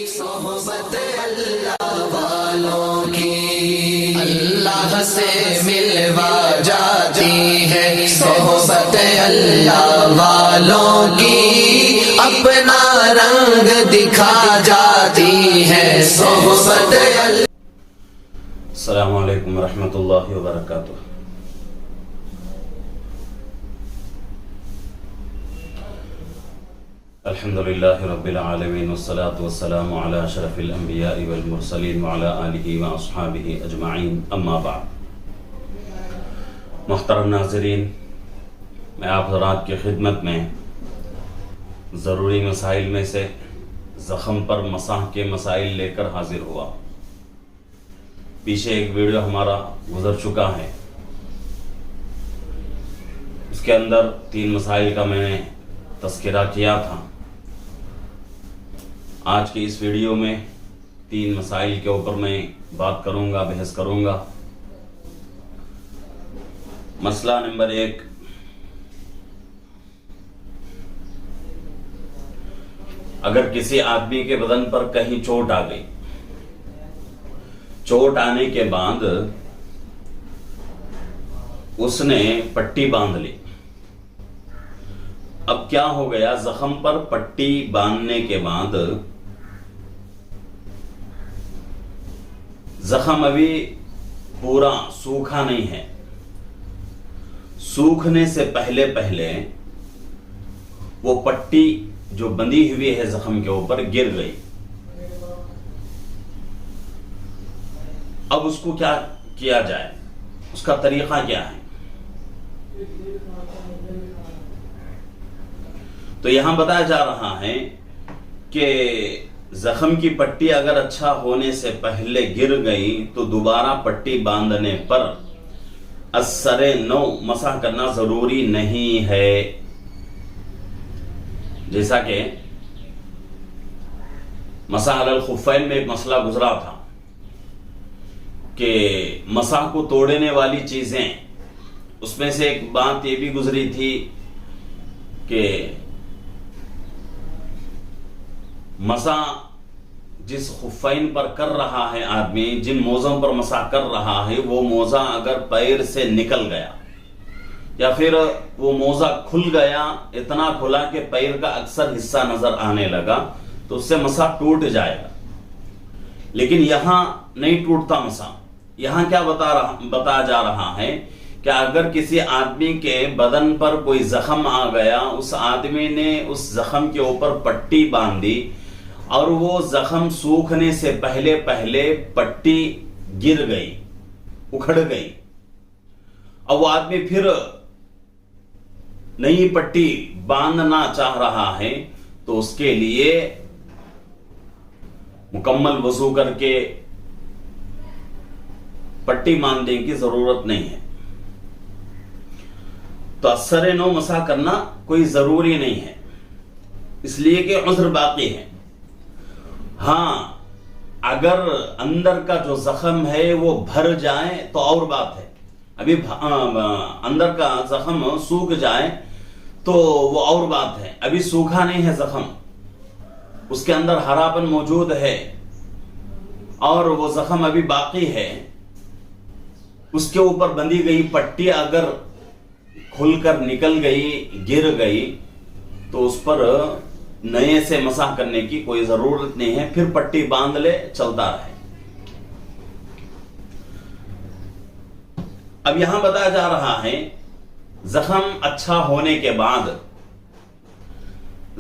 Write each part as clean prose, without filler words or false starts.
صحبت اللہ والوں کی اللہ سے ملوا جاتی ہے، صحبت اللہ والوں کی اپنا رنگ دکھا جاتی ہے، صحبت اللہ۔ السلام علیکم ورحمۃ اللہ وبرکاتہ۔ الحمدللہ رب العالمین والصلاة والسلام علی اشرف الانبیاء والمرسلین وعلی آلہ واصحابہ اجمعین، اما بعد۔ محترم ناظرین، میں آپ حضرات کی خدمت میں ضروری مسائل میں سے زخم پر مسح کے مسائل لے کر حاضر ہوا۔ پیچھے ایک ویڈیو ہمارا گزر چکا ہے، اس کے اندر 3 مسائل کا میں نے تذکرہ کیا تھا۔ آج کی اس ویڈیو میں 3 مسائل کے اوپر میں بات کروں گا، بحث کروں گا۔ مسئلہ نمبر 1، اگر کسی آدمی کے بدن پر کہیں چوٹ آ گئی، چوٹ آنے کے بعد اس نے پٹی باندھ لی، اب کیا ہو گیا، زخم پر پٹی باندھنے کے بعد زخم ابھی پورا سوکھا نہیں ہے، سوکھنے سے پہلے وہ پٹی جو بندھی ہوئی ہے زخم کے اوپر گر گئی۔ اب اس کو کیا کیا جائے، اس کا طریقہ کیا ہے؟ تو یہاں بتایا جا رہا ہے کہ زخم کی پٹی اگر اچھا ہونے سے پہلے گر گئی تو دوبارہ پٹی باندھنے پر اثر نو مسح کرنا ضروری نہیں ہے۔ جیسا کہ مسح علی الخفین میں ایک مسئلہ گزرا تھا کہ مسح کو توڑنے والی چیزیں، اس میں سے ایک بات یہ بھی گزری تھی کہ مسح جس خفین پر کر رہا ہے آدمی، جن موزوں پر مسح کر رہا ہے، وہ موزہ اگر پیر سے نکل گیا یا پھر وہ موزہ کھل گیا، اتنا کھلا کہ پیر کا اکثر حصہ نظر آنے لگا، تو اس سے مسح ٹوٹ جائے گا۔ لیکن یہاں نہیں ٹوٹتا مسح۔ یہاں کیا بتایا جا رہا ہے کہ اگر کسی آدمی کے بدن پر کوئی زخم آ گیا، اس آدمی نے اس زخم کے اوپر پٹی باندھی اور وہ زخم سوکھنے سے پہلے پٹی گر گئی، اکھڑ گئی، اب وہ آدمی پھر نئی پٹی باندھنا چاہ رہا ہے، تو اس کے لیے مکمل وضو کر کے پٹی باندھنے کی ضرورت نہیں ہے۔ تو اثر نو مسح کرنا کوئی ضروری نہیں ہے، اس لیے کہ عذر باقی ہے۔ ہاں، اگر اندر کا جو زخم ہے وہ بھر جائے تو اور بات ہے، ابھی اندر کا زخم سوکھ جائے تو وہ اور بات ہے، ابھی سوکھا نہیں ہے زخم، اس کے اندر ہراپن موجود ہے اور وہ زخم ابھی باقی ہے، اس کے اوپر بندھی گئی پٹی اگر کھل کر نکل گئی، گر گئی، تو اس پر نئے سے مسح کرنے کی کوئی ضرورت نہیں ہے، پھر پٹی باندھ لے، چلتا رہے۔ اب یہاں بتایا جا رہا ہے زخم اچھا ہونے کے بعد،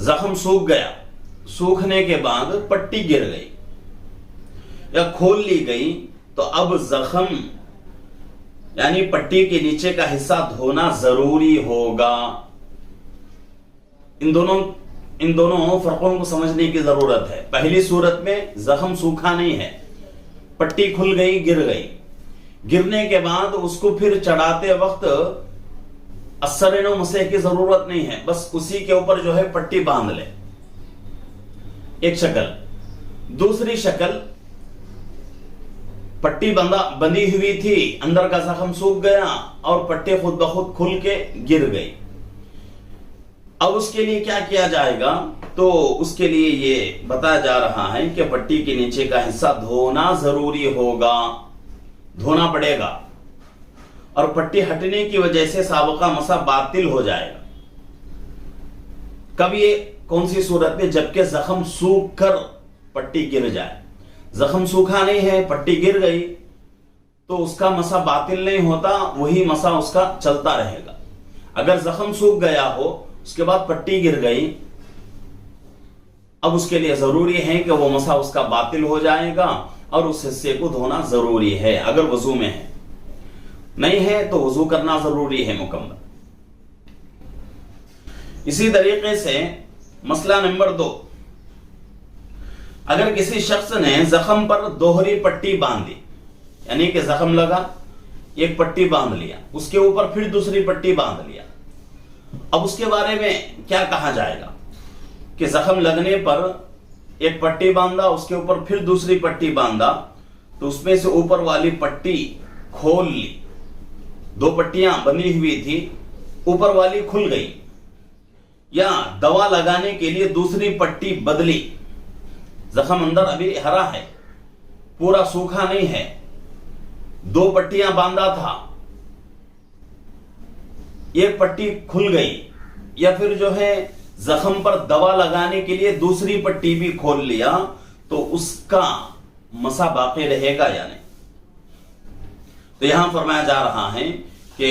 زخم سوکھ گیا، سوکھنے کے بعد پٹی گر گئی یا کھول لی گئی، تو اب زخم یعنی پٹی کے نیچے کا حصہ دھونا ضروری ہوگا۔ ان دونوں فرقوں کو سمجھنے کی ضرورت ہے۔ پہلی صورت میں زخم سوکھا نہیں ہے، پٹی کھل گئی، گر گئی، گرنے کے بعد اس کو پھر چڑھاتے وقت اثر نو مسح کی ضرورت نہیں ہے، بس اسی کے اوپر جو ہے پٹی باندھ لے، ایک شکل۔ دوسری شکل، پٹی بندھی ہوئی تھی، اندر کا زخم سوکھ گیا اور پٹی خود بخود کھل کے گر گئی، اب اس کے لیے کیا کیا جائے گا؟ تو اس کے لیے یہ بتایا جا رہا ہے کہ پٹی کے نیچے کا حصہ دھونا ضروری ہوگا، دھونا پڑے گا، اور پٹی ہٹنے کی وجہ سے سابقہ مسح باطل ہو جائے گا۔ کب یہ کون سی صورت میں؟ جبکہ زخم سوکھ کر پٹی گر جائے۔ زخم سوکھا نہیں ہے، پٹی گر گئی تو اس کا مسح باطل نہیں ہوتا، وہی مسح اس کا چلتا رہے گا۔ اگر زخم سوکھ گیا ہو، اس کے بعد پٹی گر گئی، اب اس کے لیے ضروری ہے کہ وہ مسح اس کا باطل ہو جائے گا اور اس حصے کو دھونا ضروری ہے اگر وضو میں ہے، نہیں ہے تو وضو کرنا ضروری ہے مکمل۔ اسی طریقے سے مسئلہ نمبر 2، اگر کسی شخص نے زخم پر دوہری پٹی باندھ دی، یعنی کہ زخم لگا، ایک پٹی باندھ لیا، اس کے اوپر پھر دوسری پٹی باندھ لیا، اب اس کے بارے میں کیا کہا جائے گا کہ زخم لگنے پر ایک پٹی باندھا، اس کے اوپر پھر دوسری پٹی باندھا، تو اس میں سے اوپر والی پٹی کھول لی، 2 پٹیاں بندھی ہوئی تھی، اوپر والی کھل گئی، یا دوا لگانے کے لیے دوسری پٹی بدلی، زخم اندر ابھی ہرا ہے، پورا سوکھا نہیں ہے، 2 پٹیاں باندھا تھا، ایک پٹی کھل گئی، یا پھر جو ہے زخم پر دوا لگانے کے لیے دوسری پٹی بھی کھول لیا، تو اس کا مسح باقی رہے گا یا نہیں؟ تو یہاں فرمایا جا رہا ہے کہ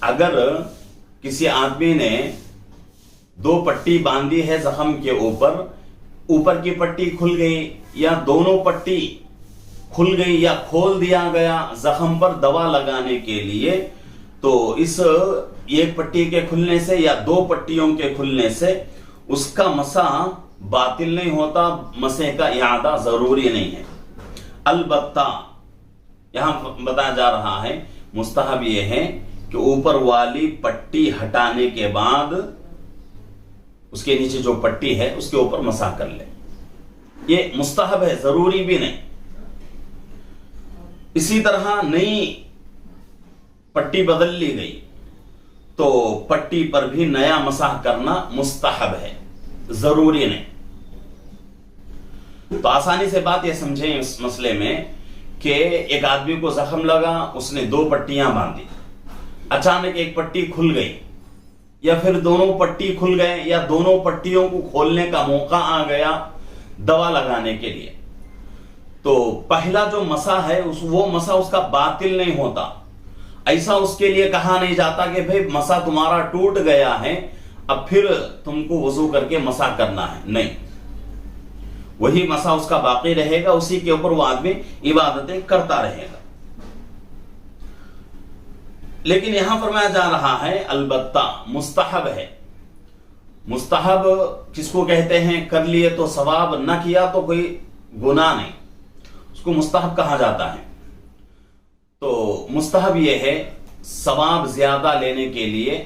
اگر کسی آدمی نے 2 پٹی باندھی ہے زخم کے اوپر کی پٹی کھل گئی یا دونوں پٹی کھل گئی یا کھول دیا گیا زخم پر دوا لگانے کے لیے، تو اس ایک پٹی کے کھلنے سے یا 2 پٹیوں کے کھلنے سے اس کا مسح باطل نہیں ہوتا، مسح کا اعادہ ضروری نہیں ہے۔ البتہ یہاں بتایا جا رہا ہے مستحب یہ ہے کہ اوپر والی پٹی ہٹانے کے بعد اس کے نیچے جو پٹی ہے اس کے اوپر مسح کر لے، یہ مستحب ہے، ضروری بھی نہیں۔ اسی طرح نئی پٹی بدل لی گئی تو پٹی پر بھی نیا مسح کرنا مستحب ہے، ضروری نہیں۔ تو آسانی سے بات یہ سمجھیں اس مسئلے میں کہ ایک آدمی کو زخم لگا، اس نے 2 پٹیاں باندھی، اچانک ایک پٹی کھل گئی یا پھر دونوں پٹی کھل گئے یا دونوں پٹیوں کو کھولنے کا موقع آ گیا دوا لگانے کے لیے، تو پہلا جو مسح ہے وہ مسح اس کا باطل نہیں ہوتا۔ ایسا اس کے لیے کہا نہیں جاتا کہ بھئی مسح تمہارا ٹوٹ گیا ہے، اب پھر تم کو وضو کر کے مسح کرنا ہے، نہیں، وہی مسح اس کا باقی رہے گا، اسی کے اوپر وہ آدمی عبادتیں کرتا رہے گا۔ لیکن یہاں فرمایا جا رہا ہے البتہ مستحب ہے۔ مستحب کس کو کہتے ہیں؟ کر لیے تو ثواب، نہ کیا تو کوئی گناہ نہیں، اس کو مستحب کہا جاتا ہے۔ تو مستحب یہ ہے ثواب زیادہ لینے کے لیے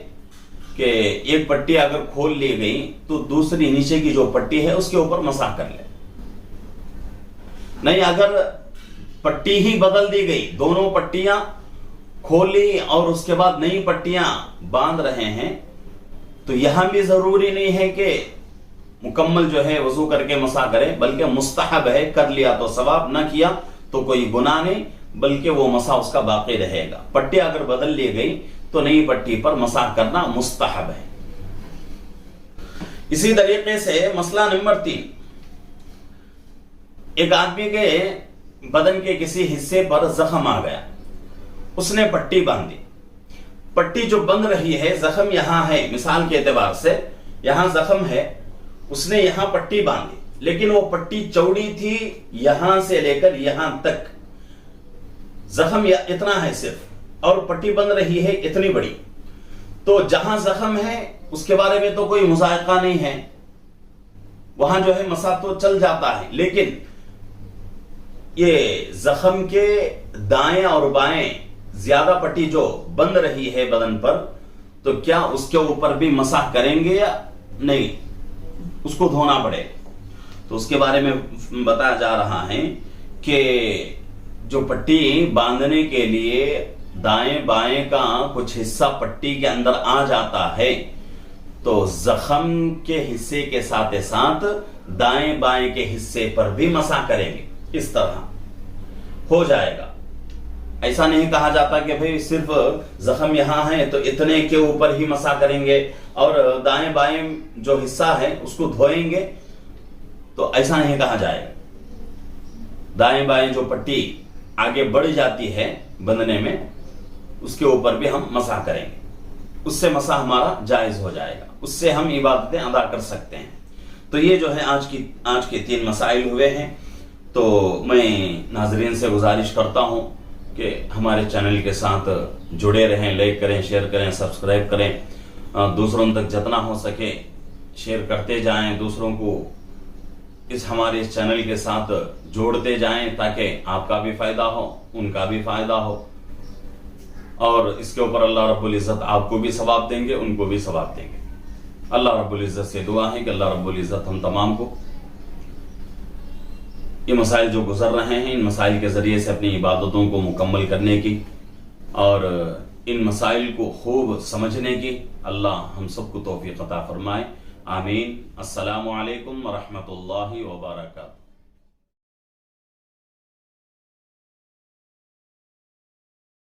کہ ایک پٹی اگر کھول لی گئی تو دوسری نیچے کی جو پٹی ہے اس کے اوپر مسح کر لے، نہیں اگر پٹی ہی بدل دی گئی، دونوں پٹیاں کھولی اور اس کے بعد نئی پٹیاں باندھ رہے ہیں، تو یہاں بھی ضروری نہیں ہے کہ مکمل جو ہے وضو کر کے مسح کرے، بلکہ مستحب ہے، کر لیا تو ثواب، نہ کیا تو کوئی گناہ نہیں، بلکہ وہ مسح اس کا باقی رہے گا۔ پٹی اگر بدل لی گئی تو نئی پٹی پر مسح کرنا مستحب ہے۔ اسی طریقے سے مسئلہ نمبر 3، ایک آدمی کے بدن کے کسی حصے پر زخم آ گیا، اس نے پٹی باندھی، پٹی جو بند رہی ہے، زخم یہاں ہے، مثال کے اعتبار سے یہاں زخم ہے، اس نے یہاں پٹی باندھی، لیکن وہ پٹی چوڑی تھی، یہاں سے لے کر یہاں تک زخم اتنا ہے صرف، اور پٹی بند رہی ہے اتنی بڑی، تو جہاں زخم ہے اس کے بارے میں تو کوئی مذائقہ نہیں ہے، وہاں جو ہے مسح تو چل جاتا ہے، لیکن یہ زخم کے دائیں اور بائیں زیادہ پٹی جو بند رہی ہے بدن پر، تو کیا اس کے اوپر بھی مسح کریں گے یا نہیں؟ اس کو دھونا پڑے۔ تو اس کے بارے میں بتایا جا رہا ہے کہ جو پٹی باندھنے کے لیے دائیں بائیں کا کچھ حصہ پٹی کے اندر آ جاتا ہے، تو زخم کے حصے کے ساتھ ساتھ دائیں بائیں کے حصے پر بھی مسح کریں گے. اس طرح ہو جائے گا. ایسا نہیں کہا جاتا کہ بھئی صرف زخم یہاں ہے تو اتنے کے اوپر ہی مسح کریں گے اور دائیں بائیں جو حصہ ہے اس کو دھوئیں گے، تو ایسا نہیں کہا جائے گا. دائیں بائیں جو پٹی آگے بڑھ جاتی ہے بندھنے میں، اس کے اوپر بھی ہم مسح کریں گے. اس سے مسح ہمارا جائز ہو جائے گا، اس سے ہم عبادتیں ادا کر سکتے ہیں. تو یہ جو ہے آج کے 3 مسائل ہوئے ہیں. تو میں ناظرین سے گزارش کرتا ہوں کہ ہمارے چینل کے ساتھ جڑے رہیں، لائک کریں، شیئر کریں، سبسکرائب کریں، دوسروں تک جتنا ہو سکے شیئر کرتے جائیں، دوسروں کو ہمارے اس چینل کے ساتھ جوڑتے جائیں تاکہ آپ کا بھی فائدہ ہو، ان کا بھی فائدہ ہو، اور اس کے اوپر اللہ رب العزت آپ کو بھی ثواب دیں گے، ان کو بھی ثواب دیں گے. اللہ رب العزت سے دعا ہے کہ اللہ رب العزت ہم تمام کو یہ مسائل جو گزر رہے ہیں، ان مسائل کے ذریعے سے اپنی عبادتوں کو مکمل کرنے کی اور ان مسائل کو خوب سمجھنے کی اللہ ہم سب کو توفیق عطا فرمائے. آمین. السلام علیکم ورحمۃ اللہ وبرکاتہ.